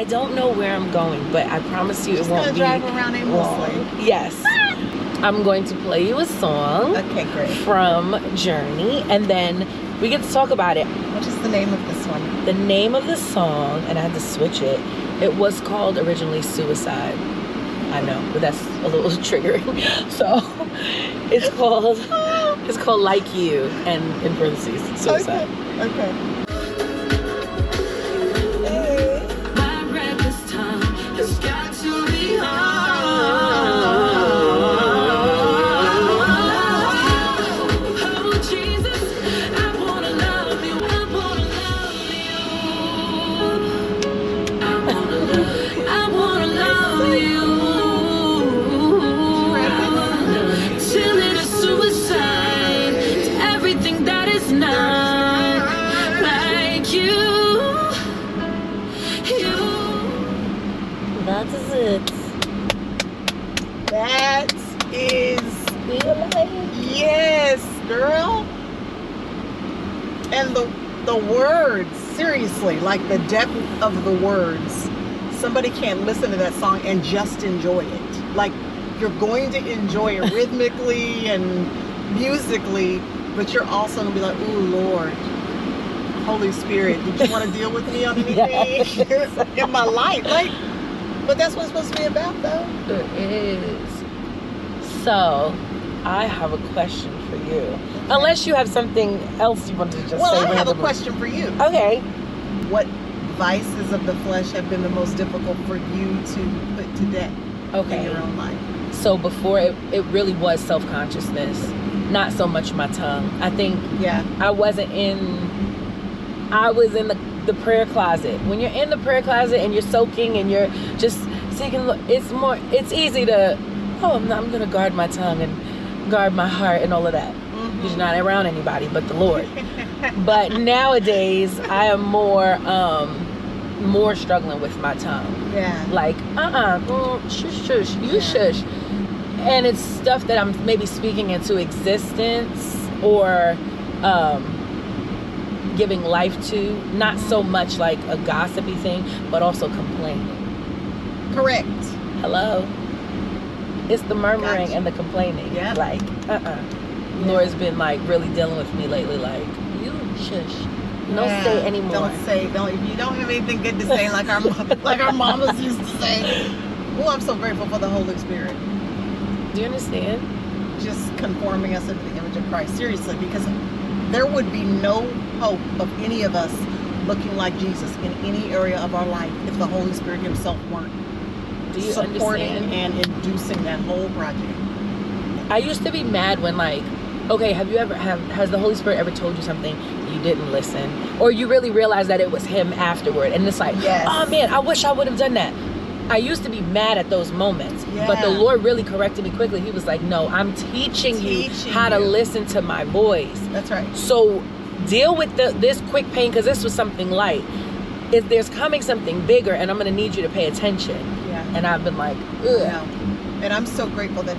I don't know where I'm going, but I promise you it won't be drive around aimlessly. long. Yes. I'm going to play you a song. Okay, great. From Journey, and then we get to talk about it. What is the name of this one? The name of the song, and I had to switch it. It was called originally Suicide. I know, but that's a little triggering. So it's called Like You, and in parentheses, Suicide. Okay. That is yes, girl. And the words, seriously, like the depth of the words. Somebody can't listen to that song and just enjoy it. Like, you're going to enjoy it rhythmically and musically, but you're also gonna be like, ooh, Lord, Holy Spirit, did you want to deal with me on anything in my life? Like, but that's what it's supposed to be about, though. It is. So, I have a question for you. Okay. Unless you have something else you wanted to just say. Well, I have randomly. a question for you. Okay. What vices of the flesh have been the most difficult for you to put to death in your own life? So before, it really was self-consciousness. Not so much my tongue. I think I was in the prayer closet. When you're in the prayer closet and you're soaking and you're just seeking, it's easy to, I'm going to guard my tongue and guard my heart and all of that. Because you're not around anybody but the Lord. But nowadays, I am more struggling with my tongue. Yeah. Like, shush, shush, you shush. And it's stuff that I'm maybe speaking into existence or giving life to. Not so much like a gossipy thing, but also complaining. Correct. Hello? It's the murmuring and the complaining. Yeah. Like, Laura's been like really dealing with me lately. Like, you shush. Don't say anymore. If you don't have anything good to say, like our mamas used to say. Well, I'm so grateful for the Holy Spirit. Do you understand? Just conforming us into the image of Christ. Seriously, because there would be no hope of any of us looking like Jesus in any area of our life if the Holy Spirit himself weren't supporting and inducing that whole project. I used to be mad when has the Holy Spirit ever told you something you didn't listen, or you really realized that it was him afterward, and it's like, oh man, I wish I would have done that. I used to be mad at those moments, but the Lord really corrected me quickly. He was like, no, I'm teaching you how to listen to my voice. That's right. So deal with this quick pain, because this was something light. If there's coming something bigger, and I'm going to need you to pay attention. Yeah. And I've been like, ugh. Yeah. And I'm so grateful that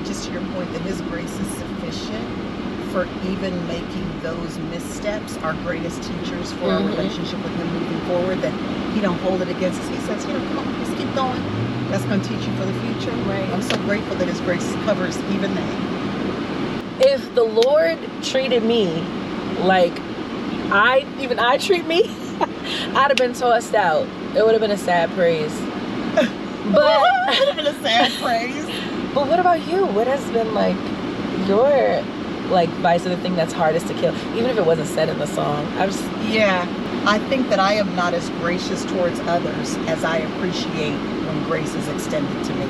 just to your point, that his grace is sufficient for even making those missteps our greatest teachers for our relationship with him moving forward, that he don't hold it against us. He says, come on, just keep going. That's going to teach you for the future. Right. I'm so grateful that his grace covers even that. If the Lord treated me like I treat me, I'd have been tossed out. It would have been a sad praise. But it would have been a sad praise. But what about you? What has been like your vice, or the thing that's hardest to kill, even if it wasn't said in the song? I think that I am not as gracious towards others as I appreciate when grace is extended to me.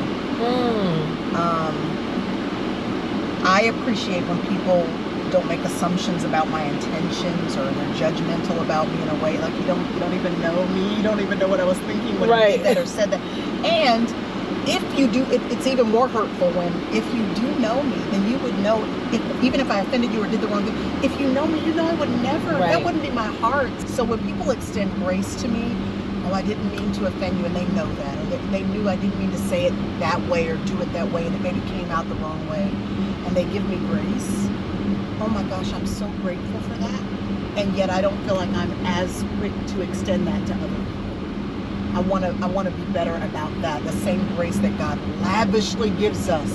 I appreciate when people don't make assumptions about my intentions, or they're judgmental about me in a way like you don't even know me, you don't even know what I was thinking when I did that or said that. And if you do, it's even more hurtful when, if you do know me, then you would know, even if I offended you or did the wrong thing, if you know me, you know I would never, that wouldn't be my heart. So when people extend grace to me, I didn't mean to offend you, and they know that, and they knew I didn't mean to say it that way or do it that way, and it maybe came out the wrong way, and they give me grace. Oh my gosh, I'm so grateful for that. and yet I don't feel like I'm as quick to extend that to other people. I want to be better about that. The same grace that God lavishly gives us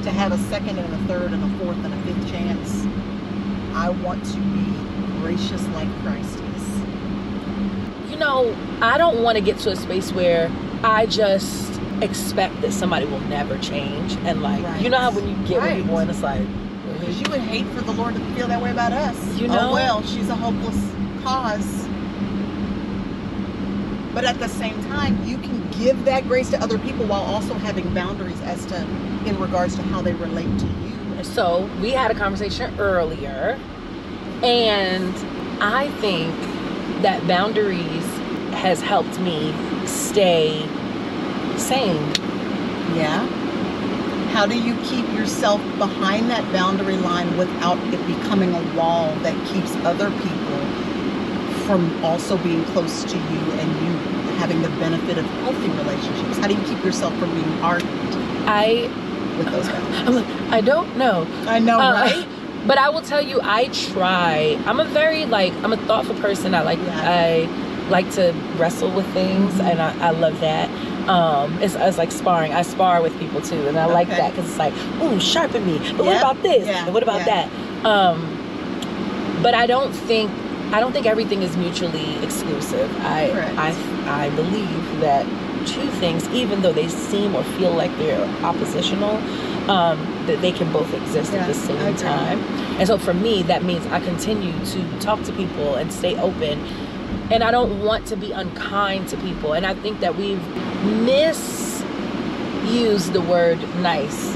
to have a second and a third and a fourth and a fifth chance. I want to be gracious like Christ is. You know, I don't want to get to a space where I just expect that somebody will never change. And like, you know how when you get with people and it's like, because you would hate for the Lord to feel that way about us. You know? Oh, well, she's a hopeless cause. But at the same time, you can give that grace to other people while also having boundaries as to, in regards to how they relate to you. So we had a conversation earlier, and I think that boundaries has helped me stay sane. Yeah. How do you keep yourself behind that boundary line without it becoming a wall that keeps other people from also being close to you and you having the benefit of healthy relationships? How do you keep yourself from being hardened with those boundaries? I don't know. I know, right? But I will tell you, I try. I'm a thoughtful person. I like to wrestle with things, and I love that. It's like sparring. I spar with people too, and I like that because it's like, ooh, sharpen me. But what about this? And what about that? But I don't think everything is mutually exclusive. I believe that two things, even though they seem or feel like they're oppositional, that they can both exist at the same time. And so for me, that means I continue to talk to people and stay open. And I don't want to be unkind to people. And I think that we've misused the word nice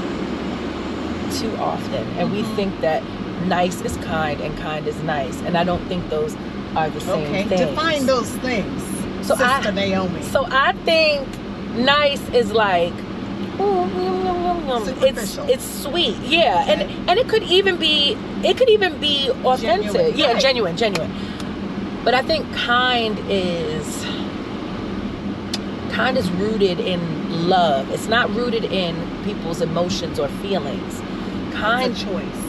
too often. And we think that nice is kind and kind is nice. And I don't think those are the same things. Define those things, Sister Naomi. So I think nice is like, it's sweet. Yeah. Okay. And it could even be authentic. Genuine. But I think kind is rooted in love. It's not rooted in people's emotions or feelings. Kind, it's a choice.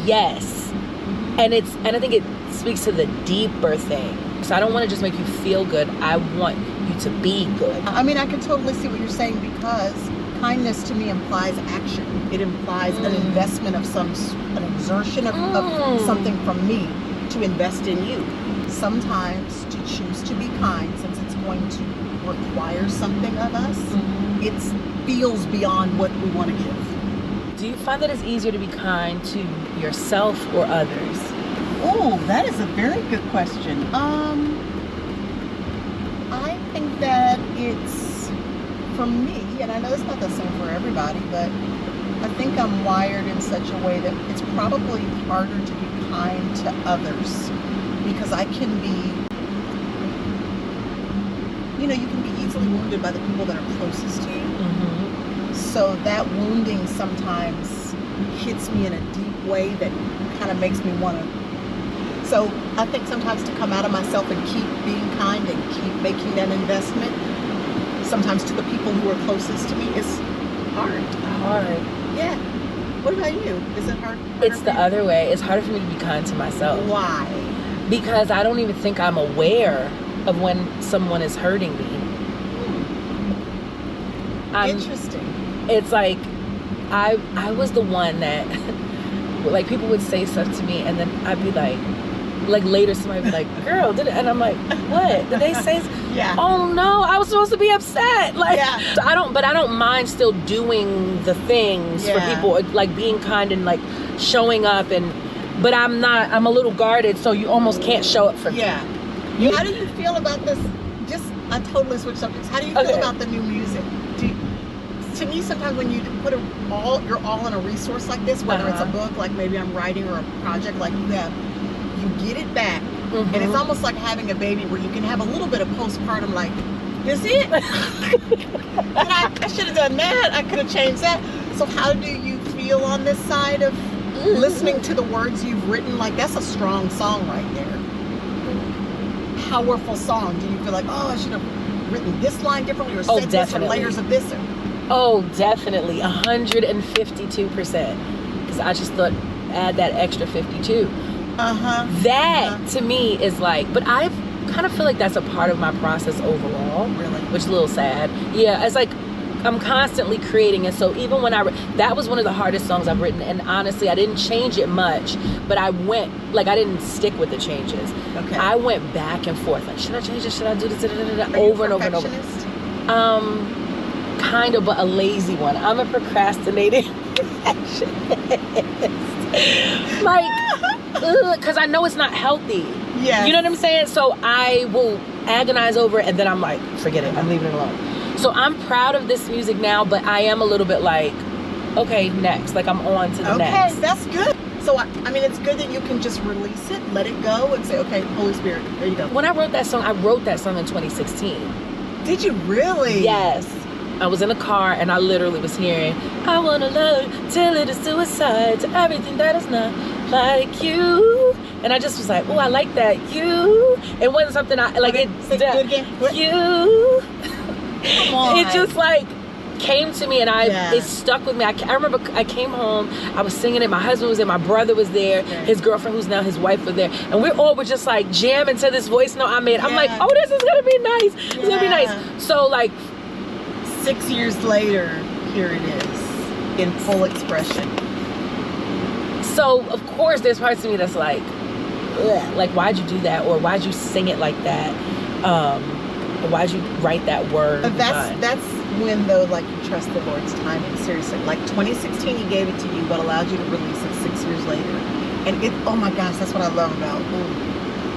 Yes. And I think it speaks to the deeper thing. So I don't want to just make you feel good. I want you to be good. I mean, I can totally see what you're saying, because kindness to me implies action. It implies an investment of an exertion of something from me to invest in you. Sometimes to choose to be kind, since it's going to require something of us, it feels beyond what we want to give. Do you find that it's easier to be kind to yourself or others? Oh, that is a very good question. I think that it's, for me, and I know it's not the same for everybody, but I think I'm wired in such a way that it's probably harder to be kind to others, because I can be, you can be easily wounded by the people that are closest to you. So that wounding sometimes hits me in a deep way that kind of makes me want to. So I think sometimes to come out of myself and keep being kind and keep making that investment, sometimes to the people who are closest to me, is hard. Yeah. What about you? Is it hard? It's the other way. It's harder for me to be kind to myself. Why? Because I don't even think I'm aware of when someone is hurting me. Interesting. It's like I was the one that like people would say stuff to me, and then I'd be like later somebody would be like, girl, did it? And I'm like, what? Did they say? Yeah. Oh no, I was supposed to be upset. So I don't mind still doing the things for people, like being kind and like showing up, but I'm a little guarded, so you almost can't show up for me. Yeah. How do you feel about this? I totally switched subjects. How do you feel about the new music? To me, sometimes when you put you're all in a resource like this, whether it's a book, like maybe I'm writing, or a project like you have, you get it back. And it's almost like having a baby, where you can have a little bit of postpartum, like, this it? And I should have done that. I could have changed that. So how do you feel on this side of listening to the words you've written? Like, that's a strong song right there. Powerful song. Do you feel like, I should have written this line differently, or said this, or layers of this? Oh, definitely, 152%. Because I just thought, add that extra 52. That to me is like, but I kind of feel like that's a part of my process overall. Really? Which is a little sad. Yeah, it's like I'm constantly creating, and so even when that was one of the hardest songs I've written, and honestly I didn't change it much, but I didn't stick with the changes. Okay. I went back and forth, like, should I change it, should I do this, over and over and over. Kind of, but a lazy one. I'm a procrastinating perfectionist. Like, because I know it's not healthy. Yeah. You know what I'm saying? So I will agonize over it, and then I'm like, forget it, I'm leaving it alone. So I'm proud of this music now, but I am a little bit like, okay, next. Like, I'm on to the next. Okay, that's good. So, I mean, it's good that you can just release it, let it go, and say, okay, Holy Spirit, there you go. When I wrote that song in 2016. Did you really? Yes. I was in a car, and I literally was hearing, I want to love till it is suicide, to everything that is not like you. And I just was like, oh, I like that. You. It wasn't something I, like, okay, do it again. You. Come on. It just, like, came to me, and it stuck with me. I remember I came home, I was singing it, my husband was there, my brother was there, his girlfriend, who's now his wife, was there, and we all were just like jamming to this voice note I made. I'm like, oh, this is gonna be nice. It's gonna be nice. So, like, 6 years later, here it is in full expression. So of course there's parts of me that's like, ugh, like, why'd you do that, or why'd you sing it like that, why'd you write that word? That's when, though, like, you trust the Lord's timing. Seriously, like 2016 he gave it to you, but allowed you to release it 6 years later. And it, oh my gosh, that's what I love about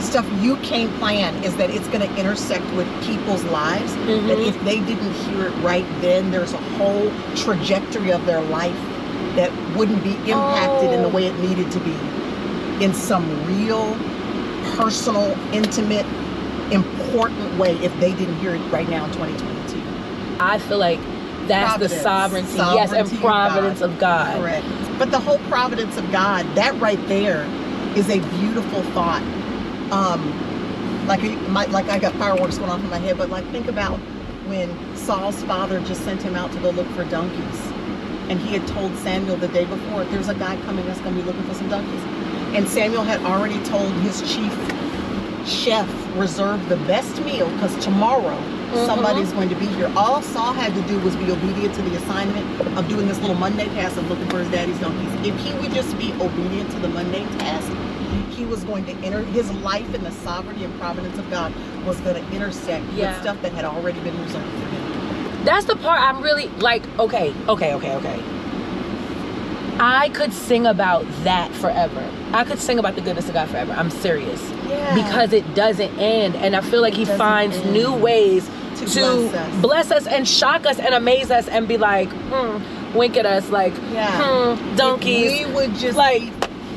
stuff you can't plan, is that it's going to intersect with people's lives. That if they didn't hear it right then, there's a whole trajectory of their life that wouldn't be impacted in the way it needed to be, in some real, personal, intimate, important way, if they didn't hear it right now in 2022. I feel like that's the sovereignty, yes, and providence of God. Correct. But the whole providence of God, that right there is a beautiful thought. Like I got fireworks going off in my head, but like, think about when Saul's father just sent him out to go look for donkeys, and he had told Samuel the day before, there's a guy coming that's going to be looking for some donkeys, and Samuel had already told his chief chef, reserve the best meal, because tomorrow somebody's going to be here. All Saul had to do was be obedient to the assignment of doing this little Monday task of looking for his daddy's donkeys. If he would just be obedient to the Monday task, he was going to enter his life in the sovereignty and providence of God, was going to intersect with stuff that had already been reserved for him. That's the part I'm really like, okay. I could sing about that forever. I could sing about the goodness of God forever. I'm serious. Yeah. Because it doesn't end. And I feel like he finds new ways to bless us and shock us and amaze us and be like, wink at us, like, donkeys. If we would just, like, be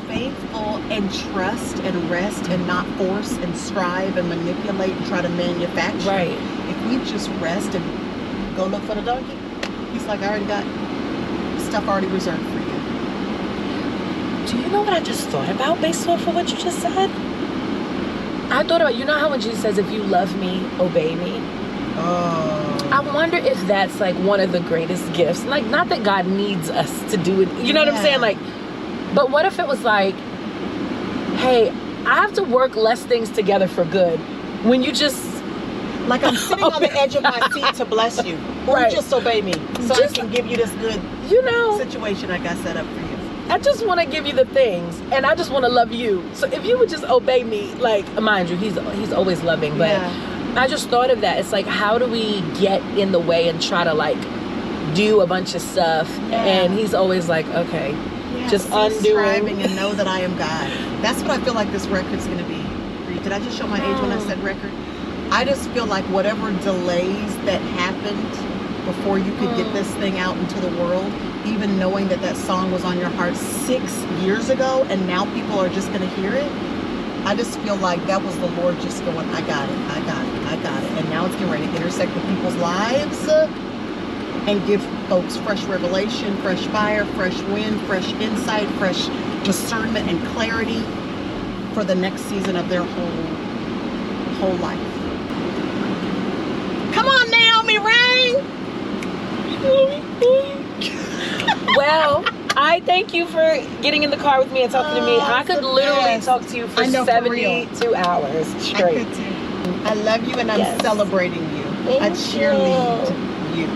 faithful and trust and rest and not force and strive and manipulate and try to manufacture. Right. If we just rest and go look for the donkey, he's like, I already got stuff already reserved for you. Do you know what I just thought about based off of what you just said? I thought about, you know how when Jesus says, if you love me, obey me? Oh. I wonder if that's like one of the greatest gifts. Like, not that God needs us to do it. You know what I'm saying? Like, but what if it was like, hey, I have to work less things together for good when you just... Like, I'm sitting on the edge of my seat to bless you. Right. Just obey me so I can give you this good situation I got set up for you. I just want to give you the things, and I just want to love you. So if you would just obey me, like, mind you, he's always loving, but I just thought of that. It's like, how do we get in the way and try to, like, do a bunch of stuff? And he's always like, okay, just undo striving and know that I am God. That's what I feel like this record's going to be. Did I just show my age when I said record? I just feel like whatever delays that happened before you could get this thing out into the world, even knowing that that song was on your heart 6 years ago and now people are just going to hear it, I just feel like that was the Lord just going, I got it. And now it's getting ready to intersect with people's lives and give folks fresh revelation, fresh fire, fresh wind, fresh insight, fresh discernment and clarity for the next season of their whole life. Come on, Naomi Raine! Well, I Thank you for getting in the car with me and talking to me. I could literally talk to you for 72 hours straight. I could too. I love you and I'm celebrating you. I cheerlead you.